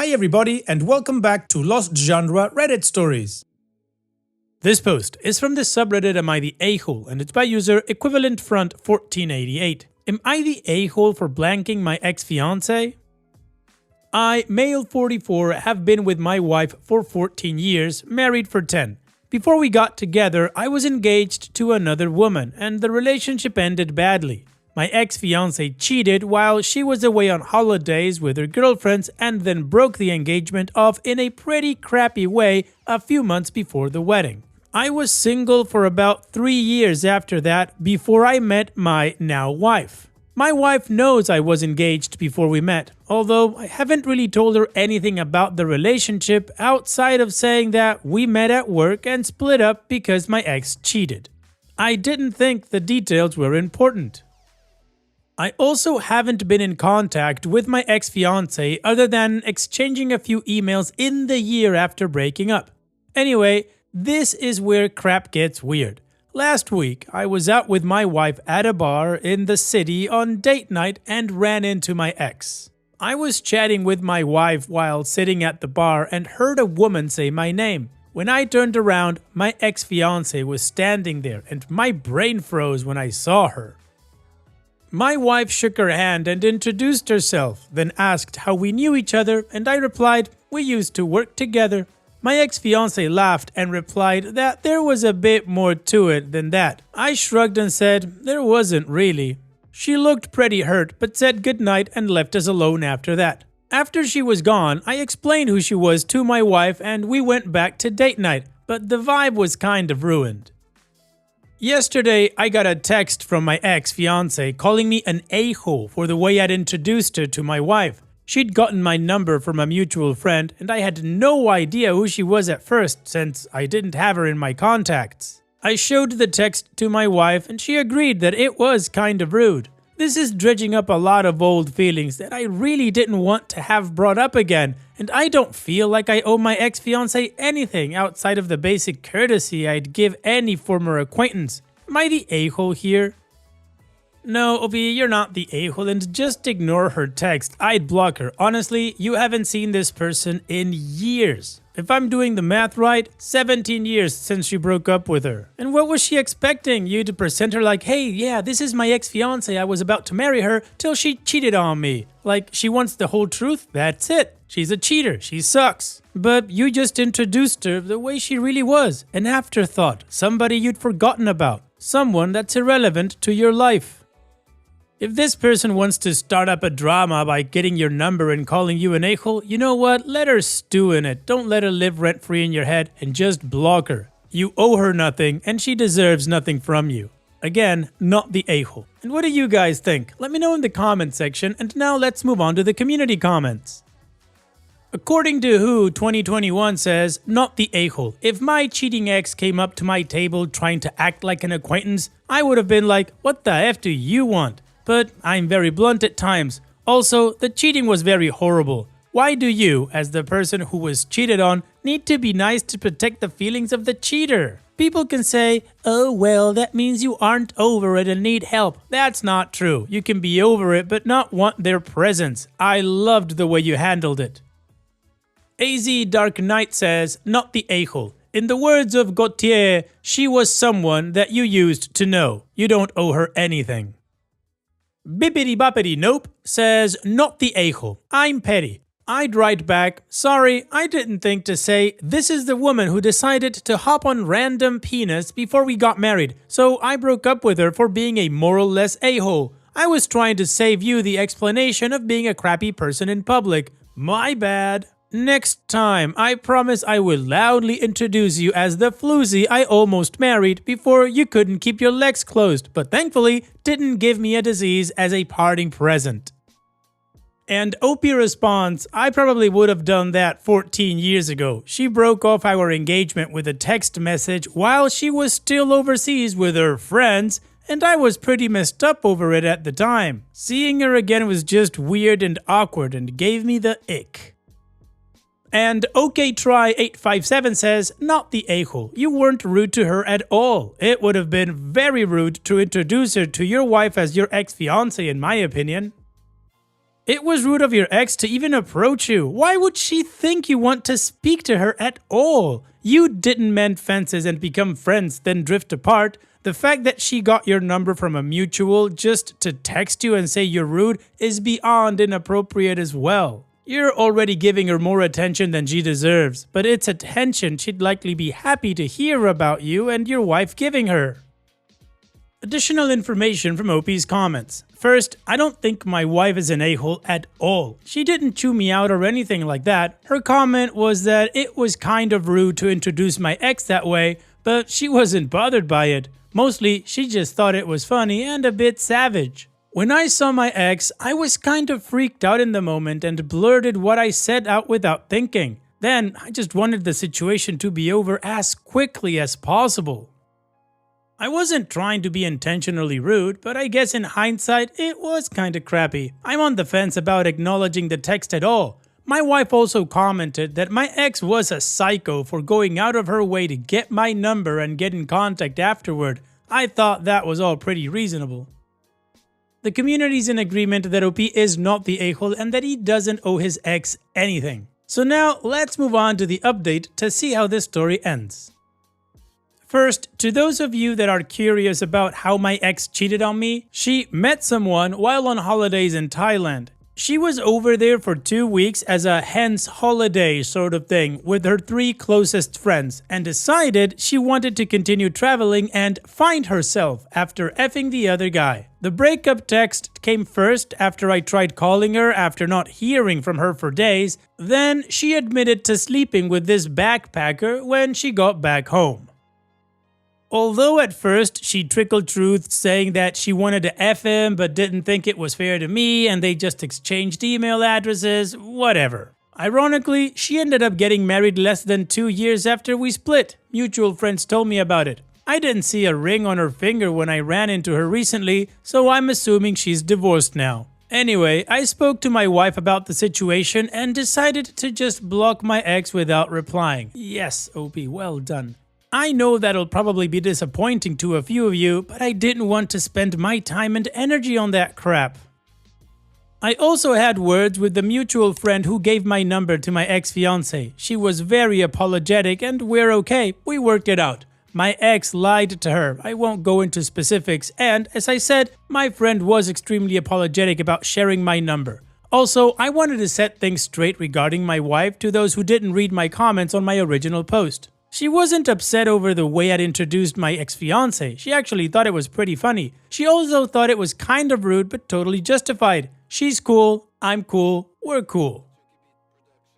Hi everybody and welcome back to Lost Genre Reddit Stories. This post is from the subreddit Am I the A-hole and it's by user EquivalentFront1488. Am I the a-hole for blanking my ex-fiancé? I, male 44, have been with my wife for 14 years, married for 10. Before we got together, I was engaged to another woman and the relationship ended badly. My ex-fiancé cheated while she was away on holidays with her girlfriends and then broke the engagement off in a pretty crappy way a few months before the wedding. I was single for about 3 years after that before I met my now wife. My wife knows I was engaged before we met, although I haven't really told her anything about the relationship outside of saying that we met at work and split up because my ex cheated. I didn't think the details were important. I also haven't been in contact with my ex-fiancé other than exchanging a few emails in the year after breaking up. Anyway, this is where crap gets weird. Last week, I was out with my wife at a bar in the city on date night and ran into my ex. I was chatting with my wife while sitting at the bar and heard a woman say my name. When I turned around, my ex-fiancé was standing there and my brain froze when I saw her. My wife shook her hand and introduced herself, then asked how we knew each other, and I replied, we used to work together. My ex-fiancé laughed and replied that there was a bit more to it than that. I shrugged and said there wasn't really. She looked pretty hurt but said goodnight and left us alone after that. After she was gone, I explained who she was to my wife and we went back to date night, but the vibe was kind of ruined. Yesterday, I got a text from my ex-fiancé calling me an a-hole for the way I'd introduced her to my wife. She'd gotten my number from a mutual friend, and I had no idea who she was at first since I didn't have her in my contacts. I showed the text to my wife and she agreed that it was kind of rude. This is dredging up a lot of old feelings that I really didn't want to have brought up again, and I don't feel like I owe my ex-fiancé anything outside of the basic courtesy I'd give any former acquaintance. Am I the a-hole here? No, Obi, you're not the a-hole and just ignore her text. I'd block her. Honestly, you haven't seen this person in years. If I'm doing the math right, 17 years since you broke up with her. And what was she expecting? You to present her like, hey, yeah, this is my ex-fiancé, I was about to marry her till she cheated on me. Like, she wants the whole truth? That's it. She's a cheater. She sucks. But you just introduced her the way she really was. An afterthought. Somebody you'd forgotten about. Someone that's irrelevant to your life. If this person wants to start up a drama by getting your number and calling you an a-hole, you know what? Let her stew in it. Don't let her live rent-free in your head and just block her. You owe her nothing and she deserves nothing from you. Again, not the a-hole. And what do you guys think? Let me know in the comment section, and now let's move on to the community comments. According to Who 2021 says, not the a-hole. If my cheating ex came up to my table trying to act like an acquaintance, I would have been like, what the F do you want? But I'm very blunt at times. Also, the cheating was very horrible. Why do you, as the person who was cheated on, need to be nice to protect the feelings of the cheater? People can say, oh well, that means you aren't over it and need help. That's not true. You can be over it but not want their presence. I loved the way you handled it. AZ Dark Knight says, not the a-hole. In the words of Gautier, she was someone that you used to know. You don't owe her anything. Bippity Boppity Nope says, not the a-hole. I'm petty. I'd write back, sorry, I didn't think to say, this is the woman who decided to hop on random penis before we got married, so I broke up with her for being a moral-less a-hole. I was trying to save you the explanation of being a crappy person in public. My bad. Next time, I promise I will loudly introduce you as the floozy I almost married before you couldn't keep your legs closed, but thankfully didn't give me a disease as a parting present. And Opie responds, I probably would have done that 14 years ago. She broke off our engagement with a text message while she was still overseas with her friends, and I was pretty messed up over it at the time. Seeing her again was just weird and awkward and gave me the ick. And OKTry857 says, not the a-hole. You weren't rude to her at all. It would have been very rude to introduce her to your wife as your ex-fiancé in my opinion. It was rude of your ex to even approach you. Why would she think you want to speak to her at all? You didn't mend fences and become friends, then drift apart. The fact that she got your number from a mutual just to text you and say you're rude is beyond inappropriate as well. You're already giving her more attention than she deserves, but it's attention she'd likely be happy to hear about you and your wife giving her. Additional information from OP's comments. First, I don't think my wife is an a-hole at all. She didn't chew me out or anything like that. Her comment was that it was kind of rude to introduce my ex that way, but she wasn't bothered by it. Mostly, she just thought it was funny and a bit savage. When I saw my ex, I was kind of freaked out in the moment and blurted what I said out without thinking. Then, I just wanted the situation to be over as quickly as possible. I wasn't trying to be intentionally rude, but I guess in hindsight, it was kinda crappy. I'm on the fence about acknowledging the text at all. My wife also commented that my ex was a psycho for going out of her way to get my number and get in contact afterward. I thought that was all pretty reasonable. The community's in agreement that OP is not the a-hole and that he doesn't owe his ex anything. So now, let's move on to the update to see how this story ends. First, to those of you that are curious about how my ex cheated on me, she met someone while on holidays in Thailand. She was over there for 2 weeks as a hence holiday sort of thing with her 3 closest friends and decided she wanted to continue traveling and find herself after effing the other guy. The breakup text came first after I tried calling her after not hearing from her for days. Then she admitted to sleeping with this backpacker when she got back home. Although at first she trickled truth saying that she wanted to F him but didn't think it was fair to me and they just exchanged email addresses, whatever. Ironically, she ended up getting married less than 2 years after we split. Mutual friends told me about it. I didn't see a ring on her finger when I ran into her recently, so I'm assuming she's divorced now. Anyway, I spoke to my wife about the situation and decided to just block my ex without replying. Yes, OP, well done. I know that'll probably be disappointing to a few of you, but I didn't want to spend my time and energy on that crap. I also had words with the mutual friend who gave my number to my ex-fiancée. She was very apologetic and we're okay, we worked it out. My ex lied to her, I won't go into specifics, and as I said, my friend was extremely apologetic about sharing my number. Also, I wanted to set things straight regarding my wife to those who didn't read my comments on my original post. She wasn't upset over the way I'd introduced my ex-fiancé, she actually thought it was pretty funny. She also thought it was kind of rude but totally justified. She's cool, I'm cool, we're cool.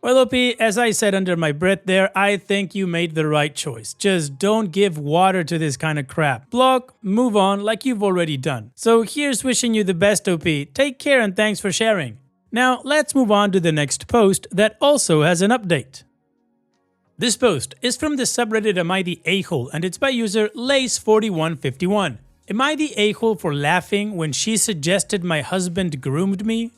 Well, OP, as I said under my breath there, I think you made the right choice. Just don't give water to this kind of crap. Block, move on like you've already done. So here's wishing you the best, OP. Take care and thanks for sharing. Now let's move on to the next post that also has an update. This post is from the subreddit Am I the A-hole and it's by user Lace4151. Am I the a-hole for laughing when she suggested my husband groomed me?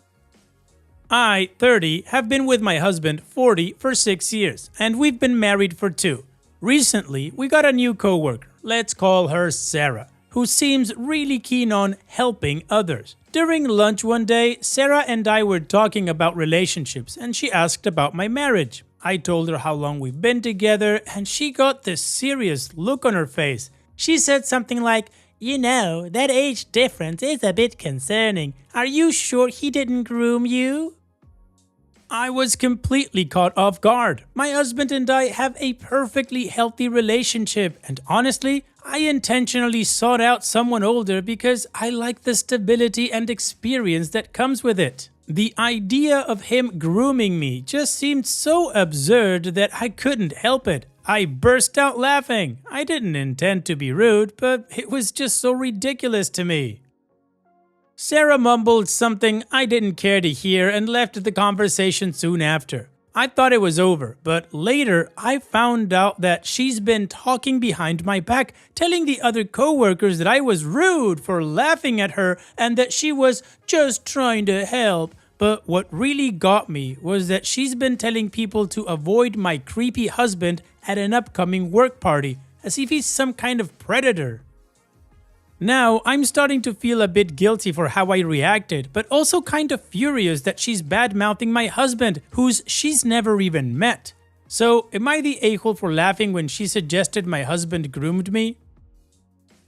I, 30, have been with my husband, 40, for 6 years, and we've been married for 2. Recently, we got a new coworker, let's call her Sarah, who seems really keen on helping others. During lunch one day, Sarah and I were talking about relationships and she asked about my marriage. I told her how long we've been together and she got this serious look on her face. She said something like, "You know, that age difference is a bit concerning. Are you sure he didn't groom you?" I was completely caught off guard. My husband and I have a perfectly healthy relationship and honestly, I intentionally sought out someone older because I like the stability and experience that comes with it. The idea of him grooming me just seemed so absurd that I couldn't help it. I burst out laughing. I didn't intend to be rude, but it was just so ridiculous to me. Sarah mumbled something I didn't care to hear and left the conversation soon after. I thought it was over, but later I found out that she's been talking behind my back, telling the other coworkers that I was rude for laughing at her and that she was just trying to help. But what really got me was that she's been telling people to avoid my creepy husband at an upcoming work party, as if he's some kind of predator. Now, I'm starting to feel a bit guilty for how I reacted, but also kind of furious that she's bad-mouthing my husband, who's she's never even met. So, am I the a-hole for laughing when she suggested my husband groomed me?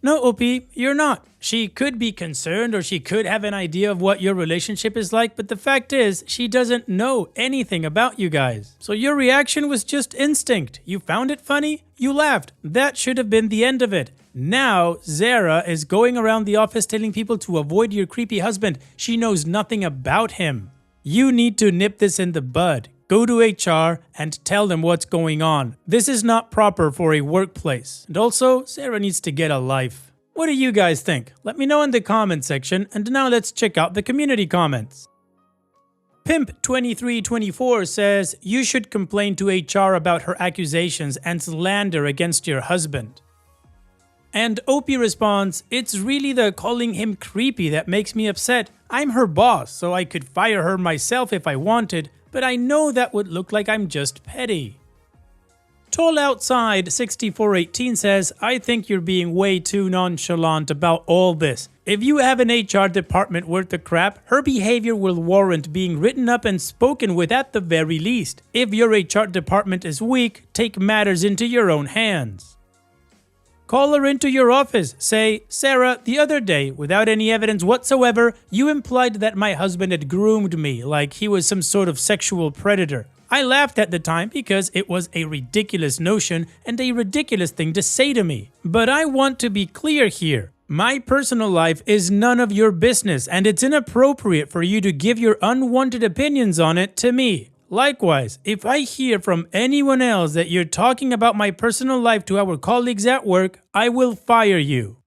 No, OP, you're not. She could be concerned or she could have an idea of what your relationship is like, but the fact is, she doesn't know anything about you guys. So your reaction was just instinct. You found it funny, you laughed. That should have been the end of it. Now, Zara is going around the office telling people to avoid your creepy husband. She knows nothing about him. You need to nip this in the bud. Go to HR and tell them what's going on. This is not proper for a workplace. And also, Sarah needs to get a life. What do you guys think? Let me know in the comment section, and now let's check out the community comments. Pimp2324 says, you should complain to HR about her accusations and slander against your husband. And OP responds, it's really the calling him creepy that makes me upset. I'm her boss, so I could fire her myself if I wanted, but I know that would look like I'm just petty. Tall Outside 6418 says, I think you're being way too nonchalant about all this. If you have an HR department worth of crap, her behavior will warrant being written up and spoken with at the very least. If your HR department is weak, take matters into your own hands. Call her into your office. Say, Sarah, the other day, without any evidence whatsoever, you implied that my husband had groomed me like he was some sort of sexual predator. I laughed at the time because it was a ridiculous notion and a ridiculous thing to say to me. But I want to be clear here. My personal life is none of your business, and it's inappropriate for you to give your unwanted opinions on it to me. Likewise, if I hear from anyone else that you're talking about my personal life to our colleagues at work, I will fire you.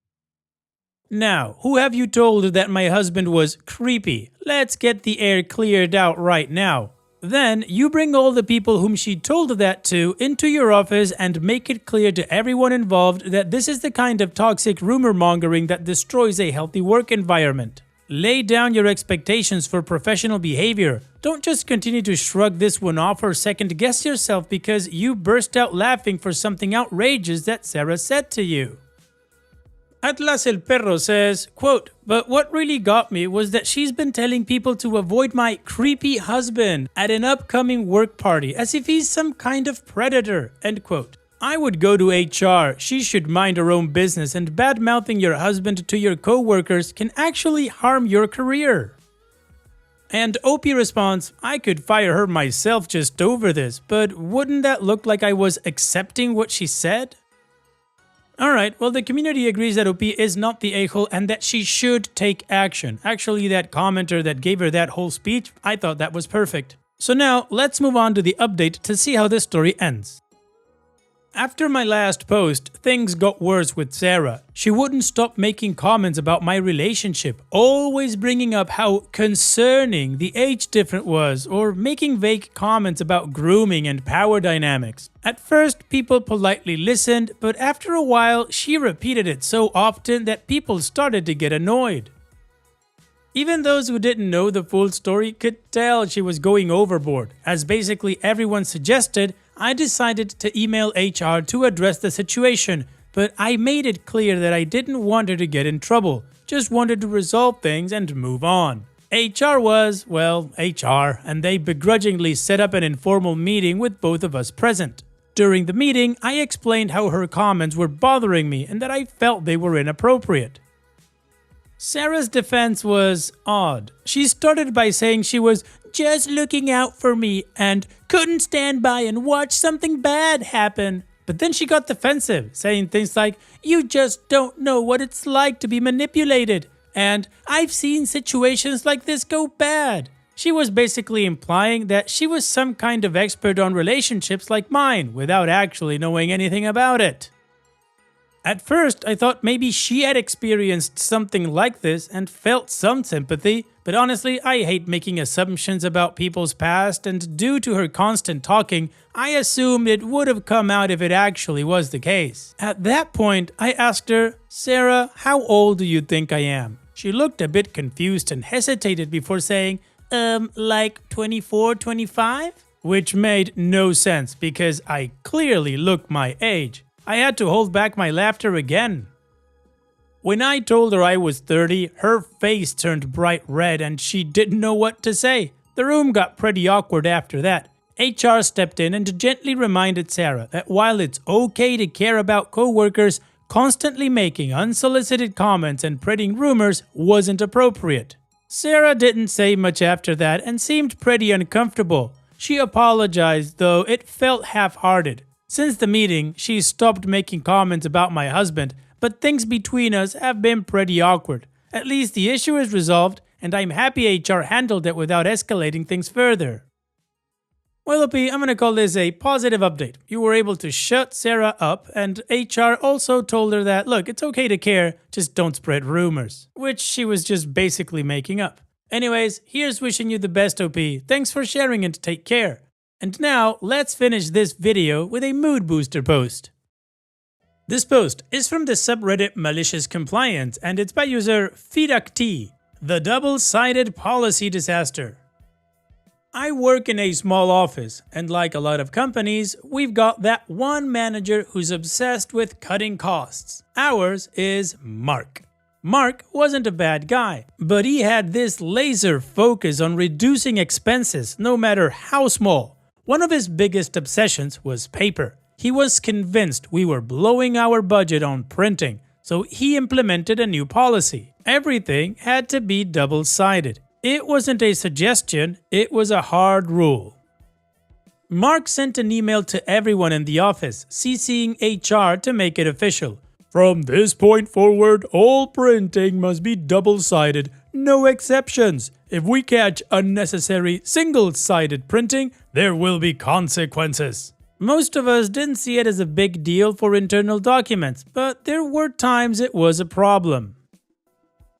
Now, who have you told that my husband was creepy? Let's get the air cleared out right now. Then, you bring all the people whom she told that to into your office and make it clear to everyone involved that this is the kind of toxic rumor mongering that destroys a healthy work environment. Lay down your expectations for professional behavior. Don't just continue to shrug this one off or second guess yourself because you burst out laughing for something outrageous that Sarah said to you. Atlas el Perro says, quote, but what really got me was that she's been telling people to avoid my creepy husband at an upcoming work party as if he's some kind of predator, end quote. I would go to HR. She should mind her own business, and bad-mouthing your husband to your co-workers can actually harm your career. And OP responds, I could fire her myself just over this, but wouldn't that look like I was accepting what she said? Alright, well the community agrees that OP is not the a-hole and that she should take action. Actually, that commenter that gave her that whole speech, I thought that was perfect. So now, let's move on to the update to see how this story ends. After my last post, things got worse with Sarah. She wouldn't stop making comments about my relationship, always bringing up how concerning the age difference was, or making vague comments about grooming and power dynamics. At first, people politely listened, but after a while, she repeated it so often that people started to get annoyed. Even those who didn't know the full story could tell she was going overboard. As basically everyone suggested, I decided to email HR to address the situation, but I made it clear that I didn't want her to get in trouble, just wanted to resolve things and move on. HR was, well, HR, and they begrudgingly set up an informal meeting with both of us present. During the meeting, I explained how her comments were bothering me and that I felt they were inappropriate. Sarah's defense was odd. She started by saying she was just looking out for me and couldn't stand by and watch something bad happen. But then she got defensive, saying things like, you just don't know what it's like to be manipulated, and I've seen situations like this go bad. She was basically implying that she was some kind of expert on relationships like mine, without actually knowing anything about it. At first, I thought maybe she had experienced something like this and felt some sympathy, but honestly, I hate making assumptions about people's past, and due to her constant talking, I assumed it would have come out if it actually was the case. At that point, I asked her, Sarah, how old do you think I am? She looked a bit confused and hesitated before saying, like 24, 25? Which made no sense because I clearly looked my age. I had to hold back my laughter again. When I told her I was 30, her face turned bright red and she didn't know what to say. The room got pretty awkward after that. HR stepped in and gently reminded Sarah that while it's okay to care about coworkers, constantly making unsolicited comments and spreading rumors wasn't appropriate. Sarah didn't say much after that and seemed pretty uncomfortable. She apologized, though it felt half-hearted. Since the meeting, she stopped making comments about my husband, but things between us have been pretty awkward. At least the issue is resolved, and I'm happy HR handled it without escalating things further. Well, OP, I'm gonna call this a positive update. You were able to shut Sarah up, and HR also told her that, look, it's okay to care, just don't spread rumors. Which she was just basically making up. Anyways, here's wishing you the best, OP. Thanks for sharing and take care. And now, let's finish this video with a mood booster post. This post is from the subreddit Malicious Compliance, and it's by user FeedUcT, the double-sided policy disaster. I work in a small office, and like a lot of companies, we've got that one manager who's obsessed with cutting costs. Ours is Mark. Mark wasn't a bad guy, but he had this laser focus on reducing expenses, no matter how small. One of his biggest obsessions was paper. He was convinced we were blowing our budget on printing, so he implemented a new policy. Everything had to be double-sided. It wasn't a suggestion, it was a hard rule. Mark sent an email to everyone in the office, CCing HR to make it official. From this point forward, all printing must be double-sided, no exceptions. If we catch unnecessary single-sided printing, there will be consequences. Most of us didn't see it as a big deal for internal documents, but there were times it was a problem.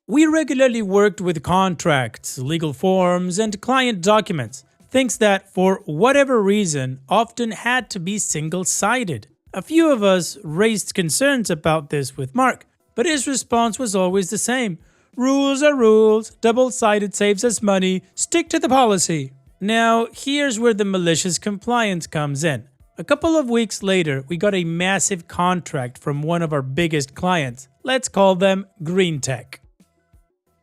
We regularly worked with contracts, legal forms, and client documents, things that, for whatever reason, often had to be single-sided. A few of us raised concerns about this with Mark, but his response was always the same. Rules are rules, double-sided saves us money, stick to the policy. Now, here's where the malicious compliance comes in. A couple of weeks later, we got a massive contract from one of our biggest clients. Let's call them Green Tech.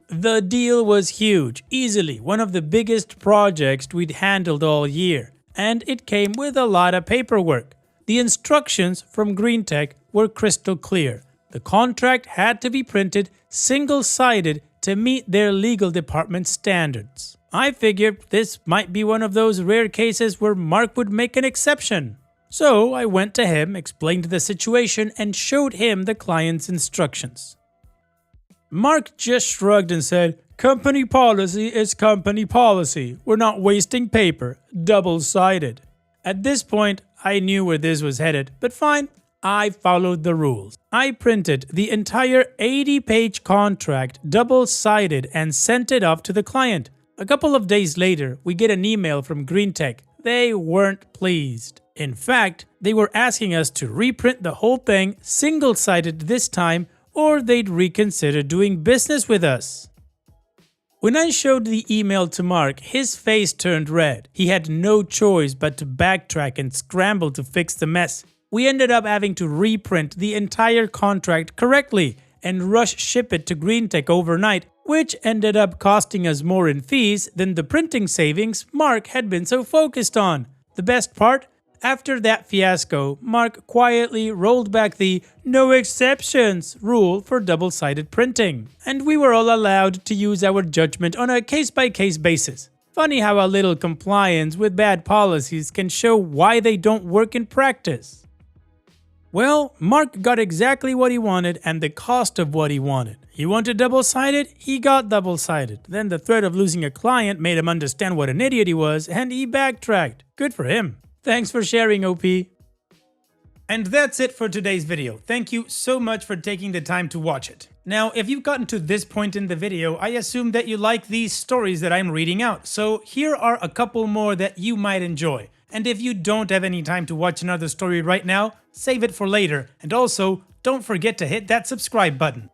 The deal was huge, easily one of the biggest projects we'd handled all year, and it came with a lot of paperwork. The instructions from Green Tech were crystal clear. The contract had to be printed single-sided to meet their legal department standards. I figured this might be one of those rare cases where Mark would make an exception. So I went to him, explained the situation, and showed him the client's instructions. Mark just shrugged and said, "Company policy is company policy. We're not wasting paper. Double-sided." At this point, I knew where this was headed, but fine, I followed the rules. I printed the entire 80-page contract double-sided and sent it off to the client. A couple of days later, we get an email from Green Tech. They weren't pleased. In fact, they were asking us to reprint the whole thing single-sided this time, or they'd reconsider doing business with us. When I showed the email to Mark, his face turned red. He had no choice but to backtrack and scramble to fix the mess. We ended up having to reprint the entire contract correctly and rush ship it to Green Tech overnight, which ended up costing us more in fees than the printing savings Mark had been so focused on. The best part? After that fiasco, Mark quietly rolled back the "no exceptions" rule for double-sided printing, and we were all allowed to use our judgment on a case-by-case basis. Funny how a little compliance with bad policies can show why they don't work in practice. Well, Mark got exactly what he wanted and the cost of what he wanted. He wanted double-sided, he got double-sided. Then the threat of losing a client made him understand what an idiot he was, and he backtracked. Good for him. Thanks for sharing, OP. And that's it for today's video. Thank you so much for taking the time to watch it. Now, if you've gotten to this point in the video, I assume that you like these stories that I'm reading out. So here are a couple more that you might enjoy. And if you don't have any time to watch another story right now, save it for later. And also, don't forget to hit that subscribe button.